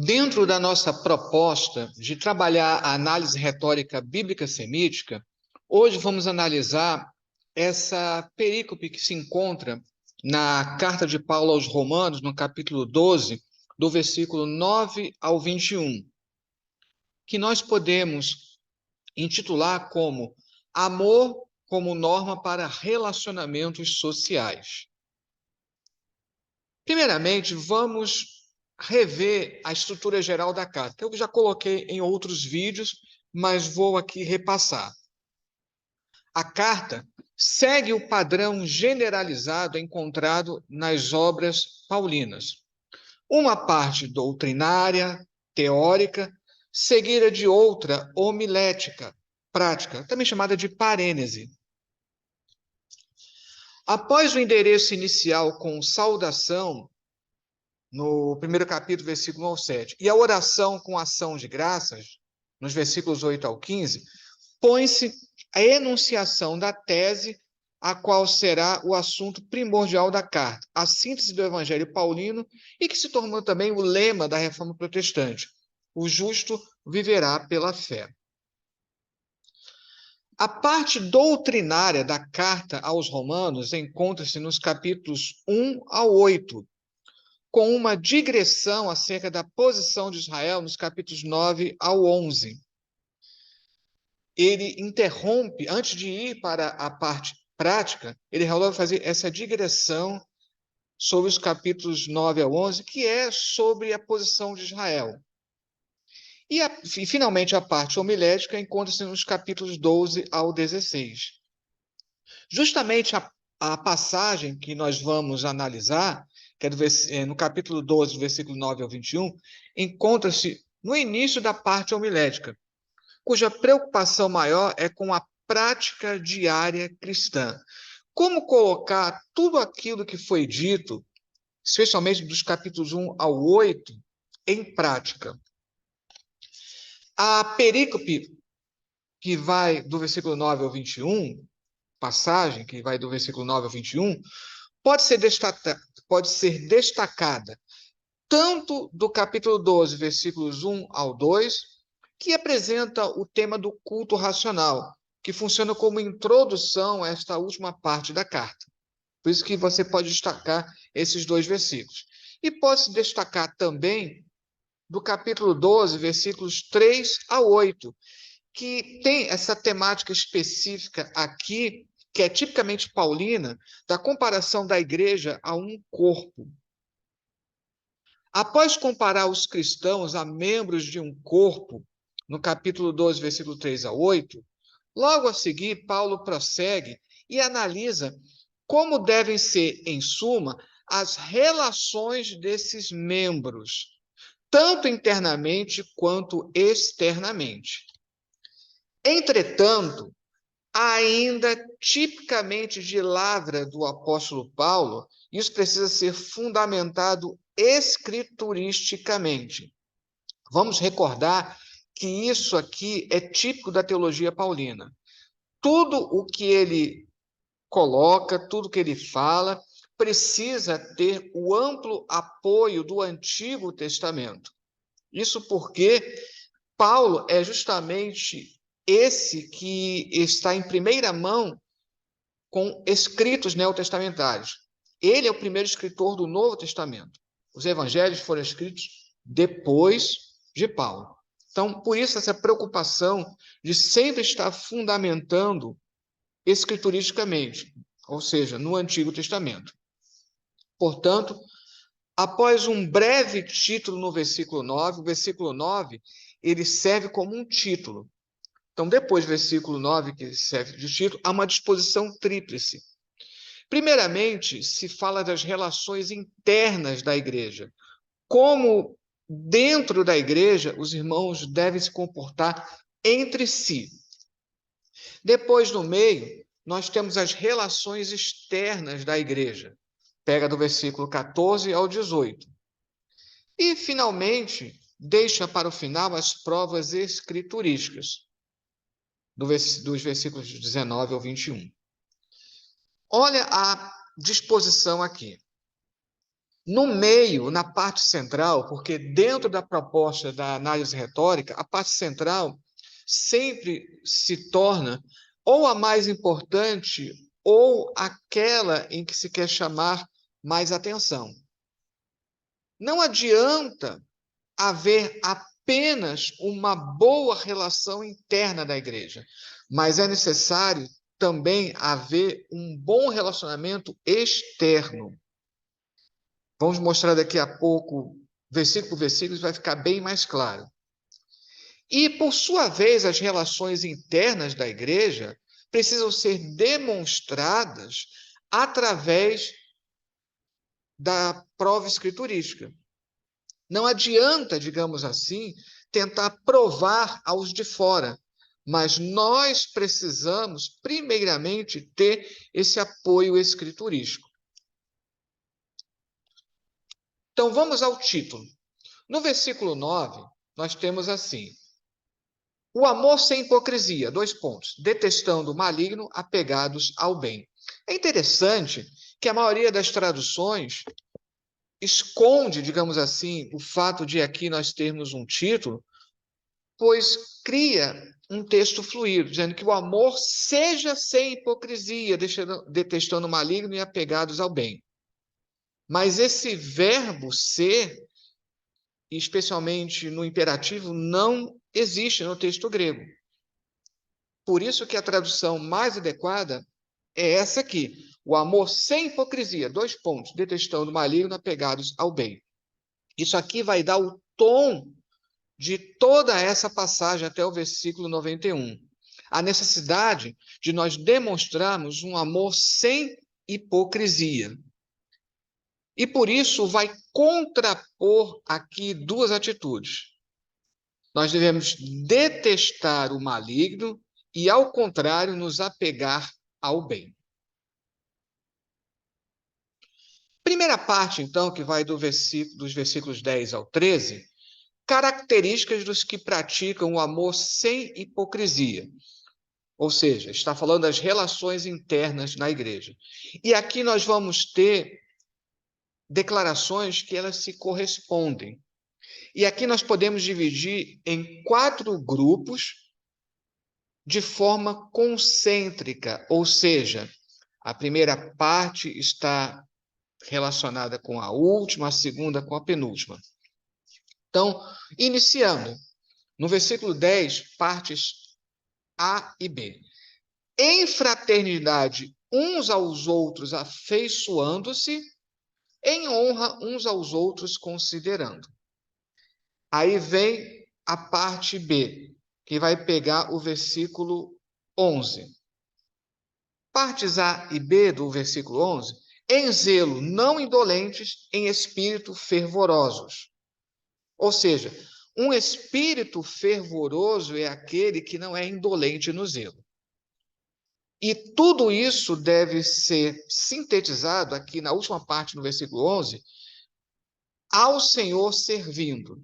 Dentro da nossa proposta de trabalhar a análise retórica bíblica semítica, hoje vamos analisar essa perícope que se encontra na carta de Paulo aos Romanos, no capítulo 12, do versículo 9 ao 21, que nós podemos intitular como Amor como norma para relacionamentos sociais. Primeiramente, vamos rever a estrutura geral da carta, que eu já coloquei em outros vídeos, mas vou aqui repassar. A carta segue o padrão generalizado encontrado nas obras paulinas. Uma parte doutrinária, teórica, seguida de outra homilética, prática, também chamada de parênese. Após o endereço inicial com saudação, no primeiro capítulo, versículo 1 ao 7, e a oração com ação de graças, nos versículos 8 ao 15, põe-se a enunciação da tese, a qual será o assunto primordial da carta, a síntese do Evangelho paulino, e que se tornou também o lema da Reforma Protestante: o justo viverá pela fé. A parte doutrinária da carta aos Romanos encontra-se nos capítulos 1 ao 8, com uma digressão acerca da posição de Israel nos capítulos 9 ao 11. Ele interrompe, antes de ir para a parte prática, ele resolve fazer essa digressão sobre os capítulos 9 ao 11, que é sobre a posição de Israel. E, finalmente, a parte homilética encontra-se nos capítulos 12 ao 16. Justamente a passagem que nós vamos analisar, que é no capítulo 12, versículo 9 ao 21, encontra-se no início da parte homilética, cuja preocupação maior é com a prática diária cristã. Como colocar tudo aquilo que foi dito, especialmente dos capítulos 1 ao 8, em prática. A perícope que vai do versículo 9 ao 21, passagem que vai do versículo 9 ao 21, pode ser destacada tanto do capítulo 12, versículos 1 ao 2, que apresenta o tema do culto racional, que funciona como introdução a esta última parte da carta. Por isso que você pode destacar esses dois versículos. E pode-se destacar também do capítulo 12, versículos 3 a 8, que tem essa temática específica aqui, que é tipicamente paulina, da comparação da igreja a um corpo. Após comparar os cristãos a membros de um corpo, no capítulo 12, versículo 3 a 8, logo a seguir, Paulo prossegue e analisa como devem ser, em suma, as relações desses membros, tanto internamente quanto externamente. Entretanto, ainda tipicamente de lavra do apóstolo Paulo, isso precisa ser fundamentado escrituristicamente. Vamos recordar que isso aqui é típico da teologia paulina. Tudo o que ele coloca, tudo que ele fala, precisa ter o amplo apoio do Antigo Testamento. Isso porque Paulo é justamente esse que está em primeira mão com escritos neotestamentários. Ele é o primeiro escritor do Novo Testamento. Os evangelhos foram escritos depois de Paulo. Então, por isso, essa preocupação de sempre estar fundamentando escrituristicamente, ou seja, no Antigo Testamento. Portanto, após um breve título no versículo 9, o versículo 9 ele serve como um título. Então, depois do versículo 9, que serve de título, há uma disposição tríplice. Primeiramente, se fala das relações internas da igreja. Como, dentro da igreja, os irmãos devem se comportar entre si. Depois, no meio, nós temos as relações externas da igreja. Pega do versículo 14 ao 18. E, finalmente, deixa para o final as provas escriturísticas, dos versículos 19 ao 21. Olha a disposição aqui. No meio, na parte central, porque dentro da proposta da análise retórica, a parte central sempre se torna ou a mais importante ou aquela em que se quer chamar mais atenção. Não adianta haver apenas uma boa relação interna da igreja, mas é necessário também haver um bom relacionamento externo. Vamos mostrar daqui a pouco, versículo por versículo, vai ficar bem mais claro. E, por sua vez, as relações internas da igreja precisam ser demonstradas através da prova escriturística. Não adianta, digamos assim, tentar provar aos de fora, mas nós precisamos, primeiramente, ter esse apoio escriturístico. Então, vamos ao título. No versículo 9, nós temos assim: o amor sem hipocrisia, detestando o maligno, apegados ao bem. É interessante que a maioria das traduções esconde, digamos assim, o fato de aqui nós termos um título, pois cria um texto fluido, dizendo que o amor seja sem hipocrisia, detestando o maligno e apegados ao bem. Mas esse verbo ser, especialmente no imperativo, não existe no texto grego. Por isso que a tradução mais adequada é essa aqui: o amor sem hipocrisia, detestando o maligno, apegados ao bem. Isso aqui vai dar o tom de toda essa passagem até o versículo 91. A necessidade de nós demonstrarmos um amor sem hipocrisia. E por isso vai contrapor aqui duas atitudes. Nós devemos detestar o maligno e, ao contrário, nos apegar ao bem. Primeira parte, então, que vai dos versículos 10 ao 13, características dos que praticam o amor sem hipocrisia. Ou seja, está falando das relações internas na igreja. E aqui nós vamos ter declarações que elas se correspondem. E aqui nós podemos dividir em 4 grupos de forma concêntrica, ou seja, a primeira parte está relacionada com a última, a segunda com a penúltima. Então, iniciando, no versículo 10, partes A e B. Em fraternidade uns aos outros, afeiçoando-se, em honra uns aos outros, considerando. Aí vem a parte B, que vai pegar o versículo 11. Partes A e B do versículo 11. Em zelo, não indolentes, em espírito fervorosos. Ou seja, um espírito fervoroso é aquele que não é indolente no zelo. E tudo isso deve ser sintetizado aqui na última parte, no versículo 11, ao Senhor servindo.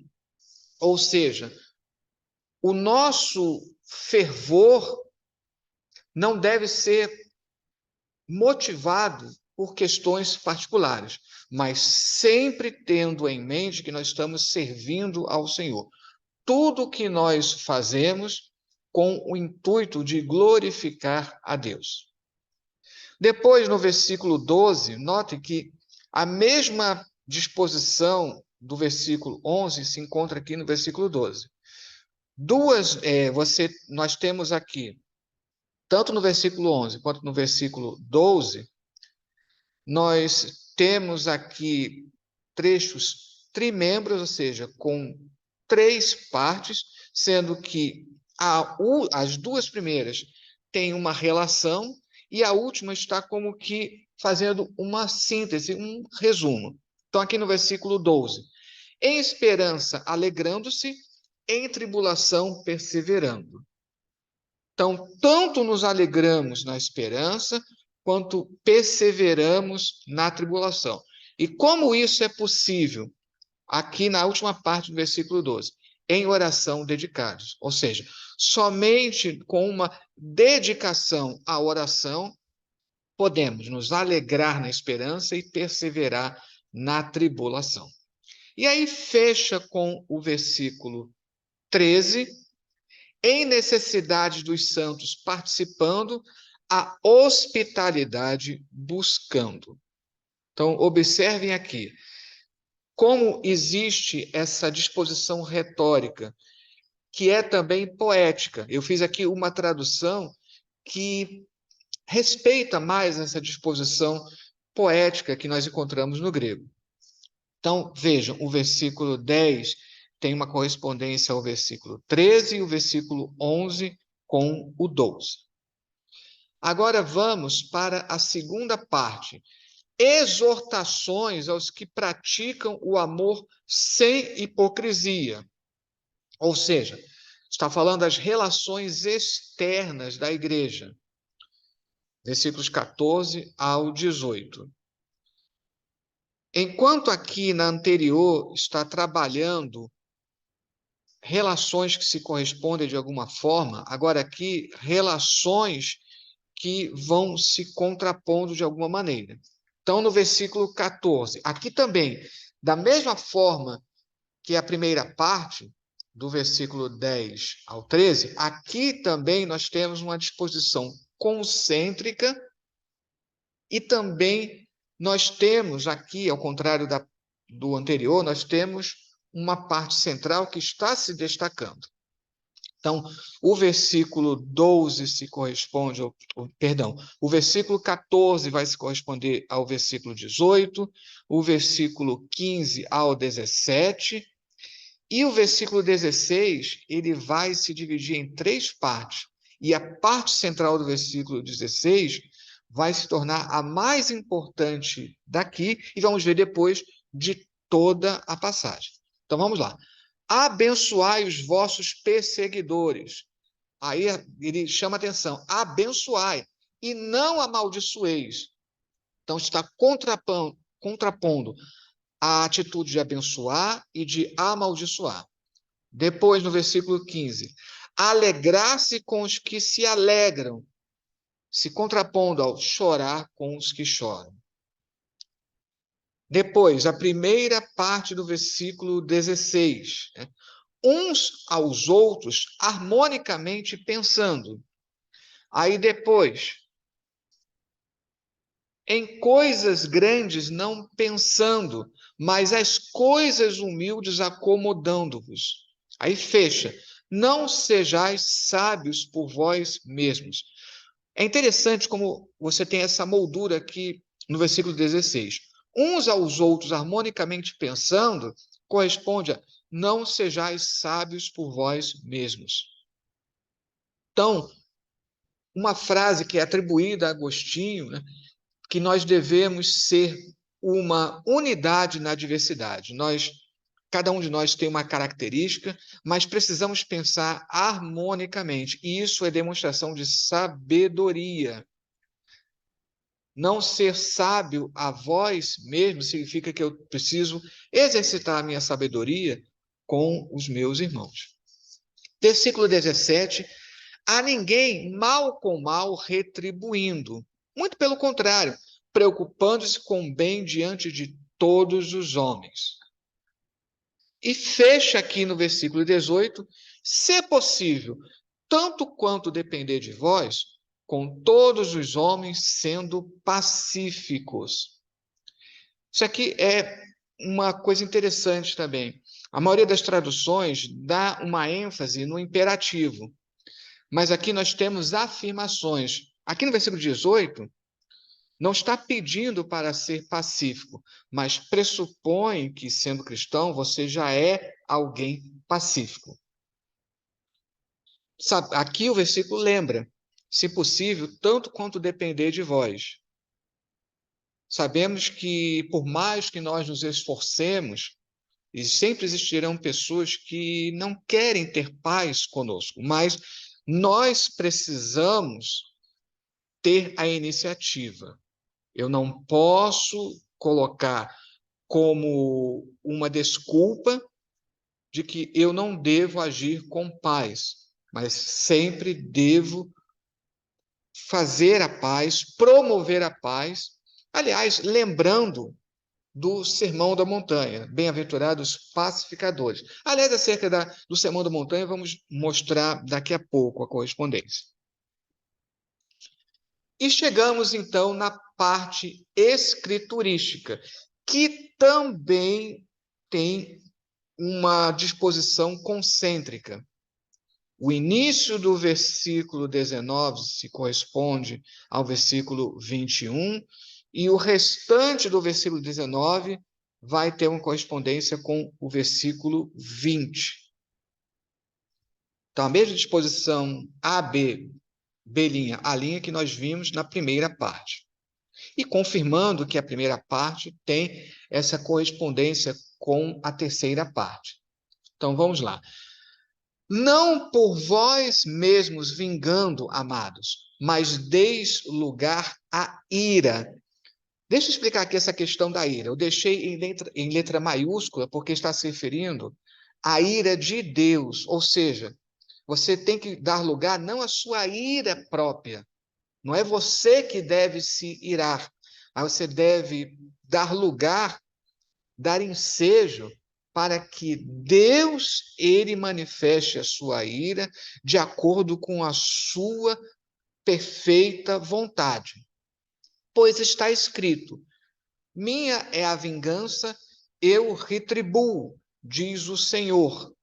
Ou seja, o nosso fervor não deve ser motivado por questões particulares, mas sempre tendo em mente que nós estamos servindo ao Senhor. Tudo que nós fazemos com o intuito de glorificar a Deus. Depois, no versículo 12, note que a mesma disposição do versículo 11 se encontra aqui no versículo 12. Nós temos aqui, tanto no versículo 11 quanto no versículo 12, nós temos aqui trechos trimembros, ou seja, com 3 partes, sendo que as 2 primeiras têm uma relação e a última está como que fazendo uma síntese, um resumo. Então, aqui no versículo 12, em esperança, alegrando-se, em tribulação, perseverando. Então, tanto nos alegramos na esperança, quanto perseveramos na tribulação. E como isso é possível? Aqui na última parte do versículo 12, em oração dedicados. Ou seja, somente com uma dedicação à oração podemos nos alegrar na esperança e perseverar na tribulação. E aí fecha com o versículo 13, em necessidade dos santos participando, a hospitalidade buscando. Então, observem aqui como existe essa disposição retórica, que é também poética. Eu fiz aqui uma tradução que respeita mais essa disposição poética que nós encontramos no grego. Então, vejam, o versículo 10 tem uma correspondência ao versículo 13 e o versículo 11 com o 12. Agora vamos para a segunda parte. Exortações aos que praticam o amor sem hipocrisia. Ou seja, está falando das relações externas da igreja. Versículos 14 ao 18. Enquanto aqui na anterior está trabalhando relações que se correspondem de alguma forma, agora aqui relações que vão se contrapondo de alguma maneira. Então, no versículo 14, aqui também, da mesma forma que a primeira parte, do versículo 10 ao 13, aqui também nós temos uma disposição concêntrica e também nós temos aqui, ao contrário do anterior, nós temos uma parte central que está se destacando. Então, o versículo 12 se corresponde, perdão, o versículo 14 vai se corresponder ao versículo 18, o versículo 15 ao 17, e o versículo 16, ele vai se dividir em três partes. E a parte central do versículo 16 vai se tornar a mais importante daqui, e vamos ver depois de toda a passagem. Então, vamos lá. Abençoai os vossos perseguidores. Aí ele chama atenção, abençoai, e não amaldiçoeis. Então, está contrapondo a atitude de abençoar e de amaldiçoar. Depois, no versículo 15, alegrar-se com os que se alegram, se contrapondo ao chorar com os que choram. Depois, a primeira parte do versículo 16, né? Uns aos outros, harmonicamente pensando. Aí depois, em coisas grandes não pensando, mas as coisas humildes acomodando-vos. Aí fecha, não sejais sábios por vós mesmos. É interessante como você tem essa moldura aqui no versículo 16. Uns aos outros harmonicamente pensando, corresponde a não sejais sábios por vós mesmos. Então, uma frase que é atribuída a Agostinho, né, que nós devemos ser uma unidade na diversidade. Cada um de nós tem uma característica, mas precisamos pensar harmonicamente. E isso é demonstração de sabedoria. Não ser sábio a vós mesmo significa que eu preciso exercitar a minha sabedoria com os meus irmãos. Versículo 17. A ninguém mal com mal retribuindo. Muito pelo contrário, preocupando-se com o bem diante de todos os homens. E fecha aqui no versículo 18, se possível, tanto quanto depender de vós, com todos os homens sendo pacíficos. Isso aqui é uma coisa interessante também. A maioria das traduções dá uma ênfase no imperativo, mas aqui nós temos afirmações. Aqui no versículo 18, não está pedindo para ser pacífico, mas pressupõe que, sendo cristão, você já é alguém pacífico. Aqui o versículo lembra, se possível, tanto quanto depender de vós. Sabemos que, por mais que nós nos esforcemos, e sempre existirão pessoas que não querem ter paz conosco, mas nós precisamos ter a iniciativa. Eu não posso colocar como uma desculpa de que eu não devo agir com paz, mas sempre devo fazer a paz, promover a paz. Aliás, lembrando do Sermão da Montanha, bem-aventurados pacificadores. Aliás, acerca do Sermão da Montanha, vamos mostrar daqui a pouco a correspondência. E chegamos, então, na parte escriturística, que também tem uma disposição concêntrica. O início do versículo 19 se corresponde ao versículo 21, e o restante do versículo 19 vai ter uma correspondência com o versículo 20. Então, a mesma disposição A, B, B', A' que nós vimos na primeira parte. E confirmando que a primeira parte tem essa correspondência com a terceira parte. Então, vamos lá. Não por vós mesmos vingando, amados, mas deis lugar à ira. Deixa eu explicar aqui essa questão da ira. Eu deixei em letra maiúscula porque está se referindo à ira de Deus. Ou seja, você tem que dar lugar não à sua ira própria. Não é você que deve se irar, mas você deve dar lugar, dar ensejo para que Deus, ele manifeste a sua ira de acordo com a sua perfeita vontade. Pois está escrito: minha é a vingança, eu retribuo, diz o Senhor.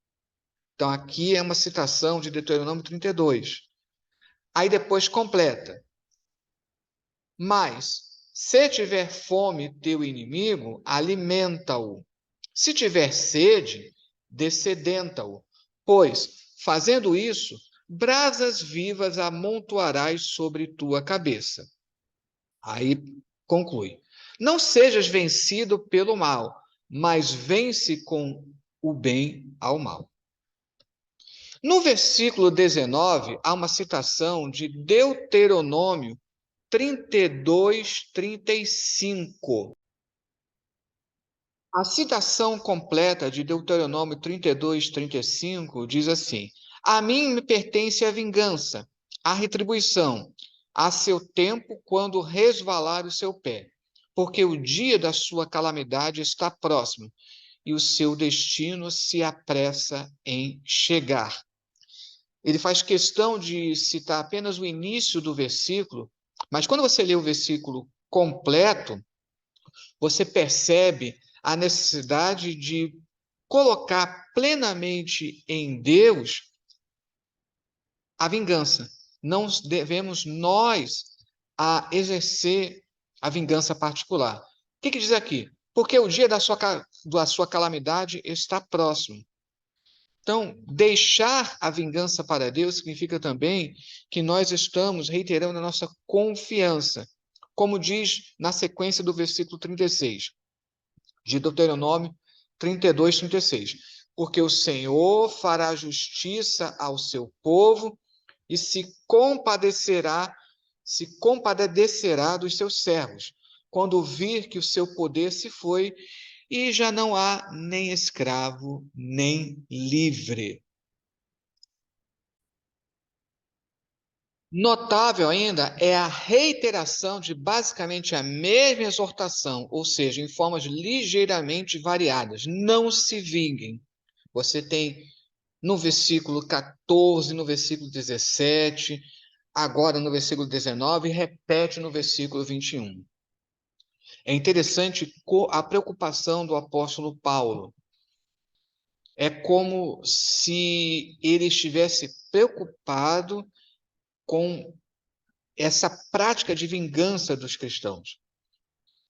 Então, aqui é uma citação de Deuteronômio 32. Aí depois completa: mas, se tiver fome teu inimigo, alimenta-o. Se tiver sede, dessedenta-o. Pois, fazendo isso, brasas vivas amontoarás sobre tua cabeça. Aí conclui: não sejas vencido pelo mal, mas vence com o bem ao mal. No versículo 19, há uma citação de Deuteronômio 32, 35. A citação completa de Deuteronômio 32, 35 diz assim: a mim me pertence a vingança, a retribuição, a seu tempo quando resvalar o seu pé, porque o dia da sua calamidade está próximo e o seu destino se apressa em chegar. Ele faz questão de citar apenas o início do versículo, mas quando você lê o versículo completo, você percebe a necessidade de colocar plenamente em Deus a vingança. Não devemos nós exercer a vingança particular. O que diz aqui? Porque o dia da sua calamidade está próximo. Então, deixar a vingança para Deus significa também que nós estamos reiterando a nossa confiança, como diz na sequência do versículo 36, de Deuteronômio 32, 36. Porque o Senhor fará justiça ao seu povo e se compadecerá dos seus servos, quando vir que o seu poder se foi e já não há nem escravo, nem livre. Notável ainda é a reiteração de basicamente a mesma exortação, ou seja, em formas ligeiramente variadas. Não se vinguem. Você tem no versículo 14, no versículo 17, agora no versículo 19, e repete no versículo 21. É interessante a preocupação do apóstolo Paulo. É como se ele estivesse preocupado com essa prática de vingança dos cristãos.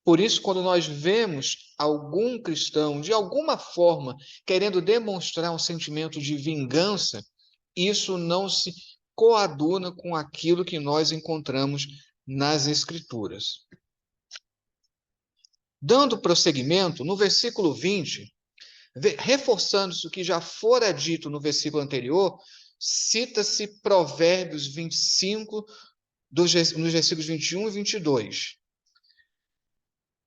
Por isso, quando nós vemos algum cristão, de alguma forma, querendo demonstrar um sentimento de vingança, isso não se coaduna com aquilo que nós encontramos nas Escrituras. Dando prosseguimento, no versículo 20, reforçando-se o que já fora dito no versículo anterior, cita-se Provérbios 25, nos versículos 21 e 22.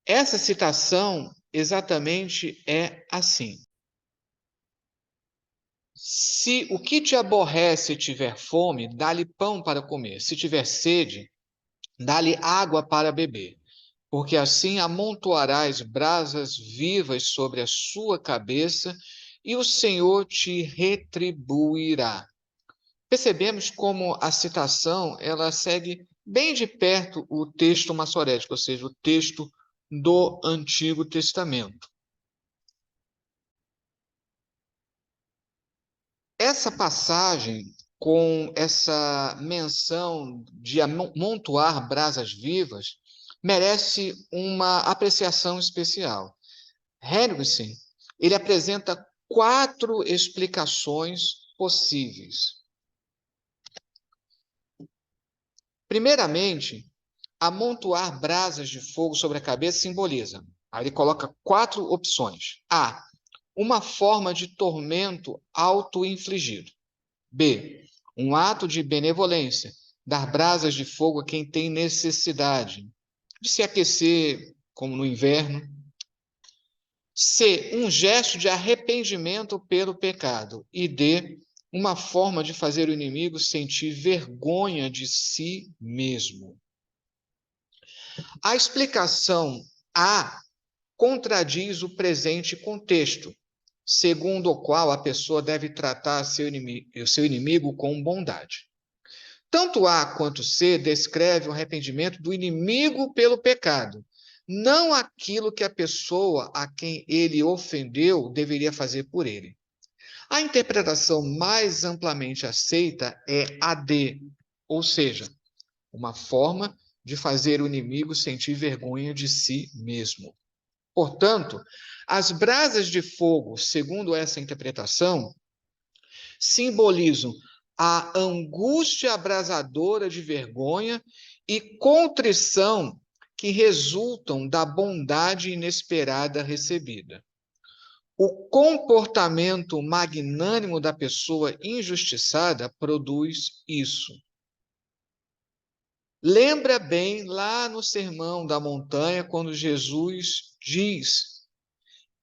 Essa citação exatamente é assim: se o que te aborrece tiver fome, dá-lhe pão para comer. Se tiver sede, dá-lhe água para beber. porque assim amontoarás brasas vivas sobre a sua cabeça e o Senhor te retribuirá. Percebemos como a citação ela segue bem de perto o texto massorético, ou seja, o texto do Antigo Testamento. Essa passagem, com essa menção de amontoar brasas vivas, merece uma apreciação especial. Henryson, ele apresenta 4 explicações possíveis. Primeiramente, amontoar brasas de fogo sobre a cabeça simboliza. Aí ele coloca 4 opções. A. Uma forma de tormento auto-infligido. B. Um ato de benevolência, dar brasas de fogo a quem tem necessidade de se aquecer, como no inverno. C. Um gesto de arrependimento pelo pecado. E D. Uma forma de fazer o inimigo sentir vergonha de si mesmo. A explicação A contradiz o presente contexto, segundo o qual a pessoa deve tratar seu inimigo com bondade. Tanto A quanto C descreve o arrependimento do inimigo pelo pecado, não aquilo que a pessoa a quem ele ofendeu deveria fazer por ele. A interpretação mais amplamente aceita é a D, ou seja, uma forma de fazer o inimigo sentir vergonha de si mesmo. Portanto, as brasas de fogo, segundo essa interpretação, simbolizam a angústia abrasadora de vergonha e contrição que resultam da bondade inesperada recebida. O comportamento magnânimo da pessoa injustiçada produz isso. Lembra bem lá no Sermão da Montanha, quando Jesus diz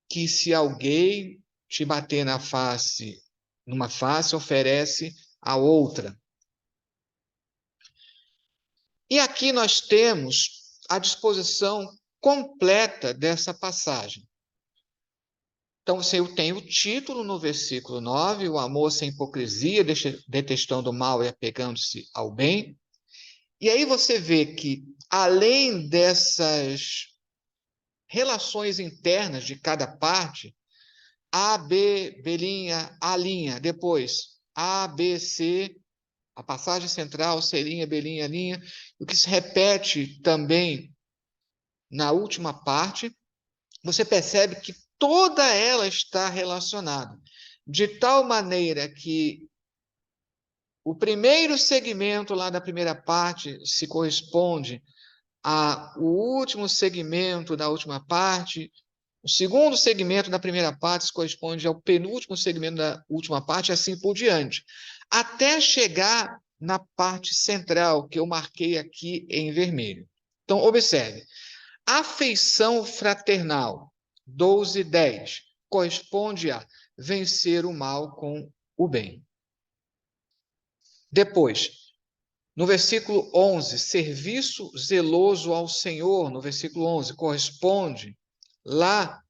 que se alguém te bater numa face, oferece a outra. E aqui nós temos a disposição completa dessa passagem. Então, você tem o título no versículo 9, o amor sem hipocrisia, detestando o mal e apegando-se ao bem. E aí você vê que, além dessas relações internas de cada parte, A, B, B', A', depois A, B, C, a passagem central, C', B', A', o que se repete também na última parte, você percebe que toda ela está relacionada, de tal maneira que o primeiro segmento lá da primeira parte se corresponde ao último segmento da última parte, o segundo segmento da primeira parte se corresponde ao penúltimo segmento da última parte, e assim por diante, até chegar na parte central, que eu marquei aqui em vermelho. Então, observe. Afeição fraternal, 12:10, corresponde a vencer o mal com o bem. Depois, no versículo 11, serviço zeloso ao Senhor, no versículo 11, corresponde lá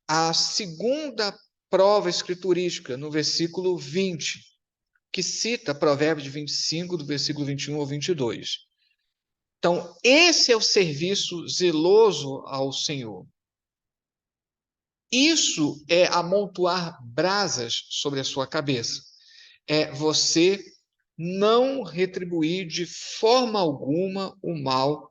à segunda prova escriturística, no versículo 20, que cita Provérbios 25, do versículo 21 ao 22. Então, esse é o serviço zeloso ao Senhor. Isso é amontoar brasas sobre a sua cabeça. É você não retribuir de forma alguma o mal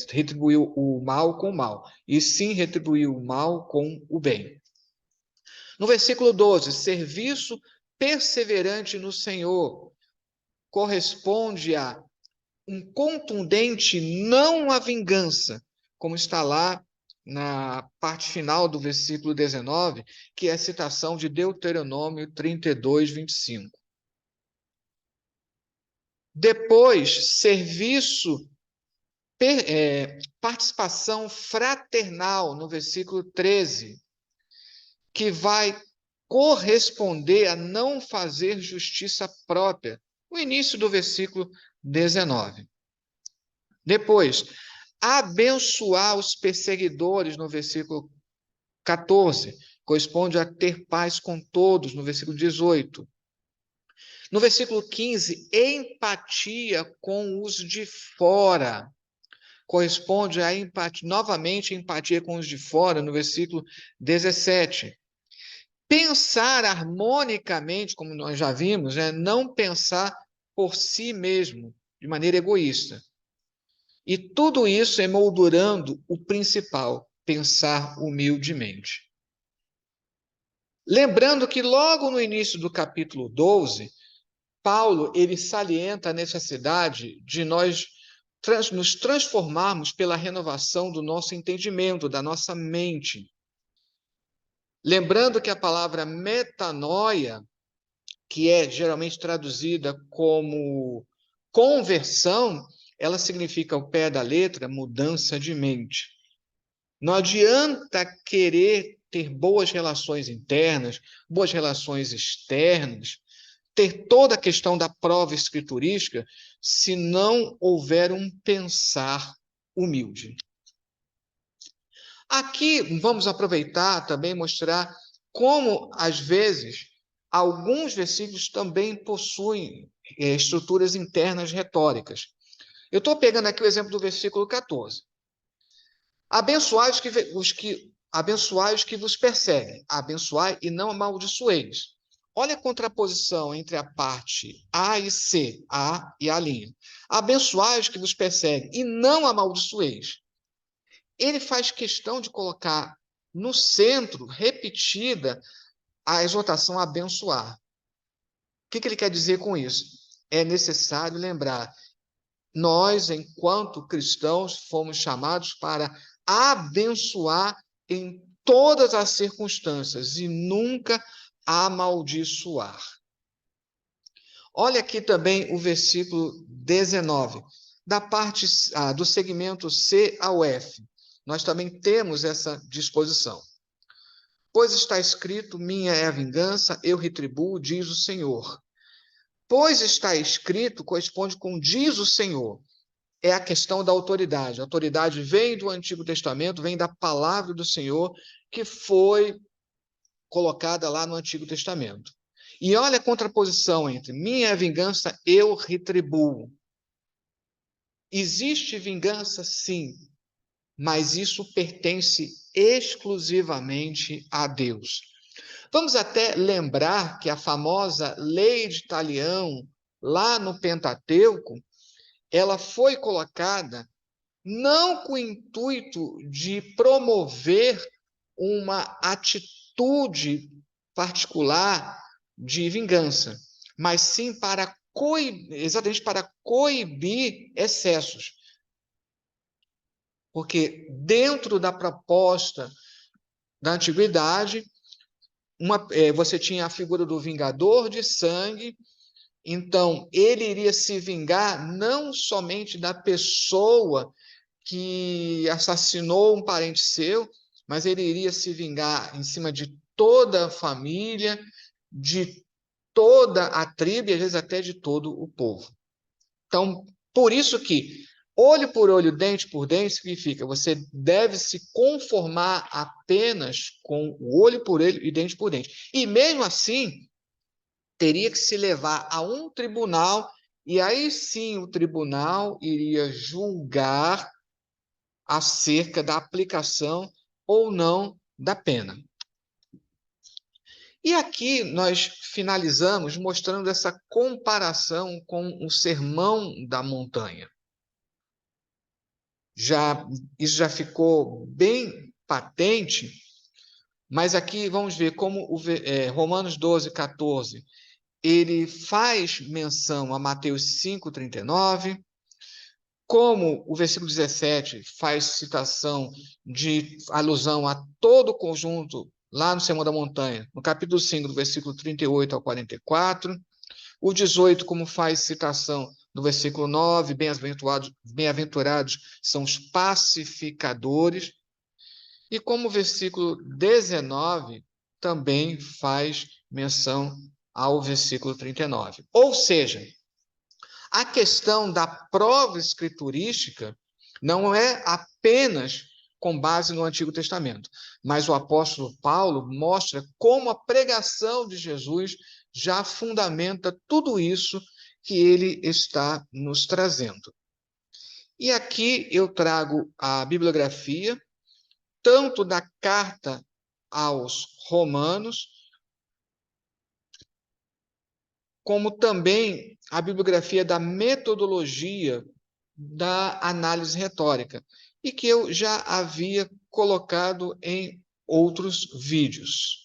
retribuir o mal com o mal, e sim retribuir o mal com o bem. No versículo 12, serviço perseverante no Senhor corresponde a um contundente não à vingança, como está lá na parte final do versículo 19, que é a citação de Deuteronômio 32, 25. Depois, participação fraternal, no versículo 13, que vai corresponder a não fazer justiça própria, no início do versículo 19. Depois, abençoar os perseguidores, no versículo 14, corresponde a ter paz com todos, no versículo 18. No versículo 15, empatia com os de fora, corresponde a empatia, novamente empatia com os de fora, no versículo 17. Pensar harmonicamente, como nós já vimos, né? Não pensar por si mesmo, de maneira egoísta. E tudo isso emoldurando o principal, pensar humildemente. Lembrando que logo no início do capítulo 12, Paulo ele salienta a necessidade de nós nos transformarmos pela renovação do nosso entendimento, da nossa mente. Lembrando que a palavra metanoia, que é geralmente traduzida como conversão, ela significa ao pé da letra mudança de mente. Não adianta querer ter boas relações internas, boas relações externas, ter toda a questão da prova escriturística, se não houver um pensar humilde. Aqui vamos aproveitar também mostrar como, às vezes, alguns versículos também possuem estruturas internas retóricas. Eu estou pegando aqui o exemplo do versículo 14. Abençoai abençoai os que vos perseguem, abençoai e não amaldiçoeis. Olha a contraposição entre a parte A e C, A e A'. Abençoai os que vos perseguem e não amaldiçoeis. Ele faz questão de colocar no centro, repetida, a exortação a abençoar. O que ele quer dizer com isso? É necessário lembrar, nós, enquanto cristãos, fomos chamados para abençoar em todas as circunstâncias e nunca amaldiçoar. Olha aqui também o versículo 19, da parte do segmento C ao F. Nós também temos essa disposição. Pois está escrito, minha é a vingança, eu retribuo, diz o Senhor. Pois está escrito, corresponde com diz o Senhor. É a questão da autoridade. A autoridade vem do Antigo Testamento, vem da palavra do Senhor, que foi colocada lá no Antigo Testamento. E olha a contraposição entre minha é a vingança, eu retribuo. Existe vingança, sim, mas isso pertence exclusivamente a Deus. Vamos até lembrar que a famosa lei de Talião, lá no Pentateuco, ela foi colocada não com o intuito de promover uma atitude particular de vingança, mas sim para exatamente para coibir excessos. Porque dentro da proposta da antiguidade, você tinha a figura do vingador de sangue, então ele iria se vingar não somente da pessoa que assassinou um parente seu, mas ele iria se vingar em cima de toda a família, de toda a tribo e às vezes até de todo o povo. Então, por isso que olho por olho, dente por dente, significa você deve se conformar apenas com o olho por olho e dente por dente. E mesmo assim, teria que se levar a um tribunal, e aí sim o tribunal iria julgar acerca da aplicação ou não da pena. E aqui nós finalizamos mostrando essa comparação com o Sermão da Montanha. Isso já ficou bem patente, mas aqui vamos ver como Romanos 12, 14, ele faz menção a Mateus 5, 39, como o versículo 17 faz citação de alusão a todo o conjunto lá no Sermão da Montanha, no capítulo 5, do versículo 38 ao 44, o 18, como faz citação no versículo 9, bem-aventurados são os pacificadores, e como o versículo 19 também faz menção ao versículo 39. Ou seja, A questão da prova escriturística não é apenas com base no Antigo Testamento, mas o apóstolo Paulo mostra como a pregação de Jesus já fundamenta tudo isso que ele está nos trazendo. E aqui eu trago a bibliografia, tanto da carta aos Romanos, como também a bibliografia da metodologia da análise retórica, e que eu já havia colocado em outros vídeos.